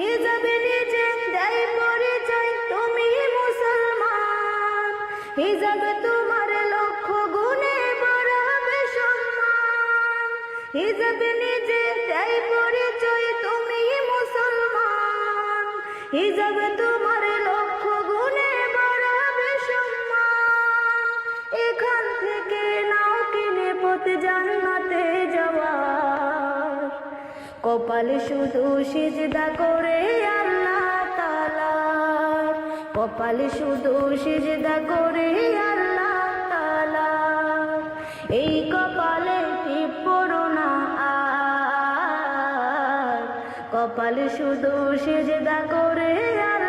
হিজাবে নিজে দেয় পরিচয় তুমি মুসলমান, হিজাবে তোমার লক্ষ গুণে বাড়াবে সম্মান। হিজাবে নিজে দেয় পরিচয় তুমি মুসলমান, হিজাবে তোমার লক্ষ গুণে বাড়াবে সম্মান। এখান থেকে নাও কিনে পথ জান্নাতে যাওয়ার, কপালে শুধু সিজদা করে আল্লাহ তাআলার, কপালে শুধু সিজদা করে আল্লাহ তাআলার। এই কপালে টিপ পড়ো না আর, কপালে শুধু সিজদা করে আল্লাহ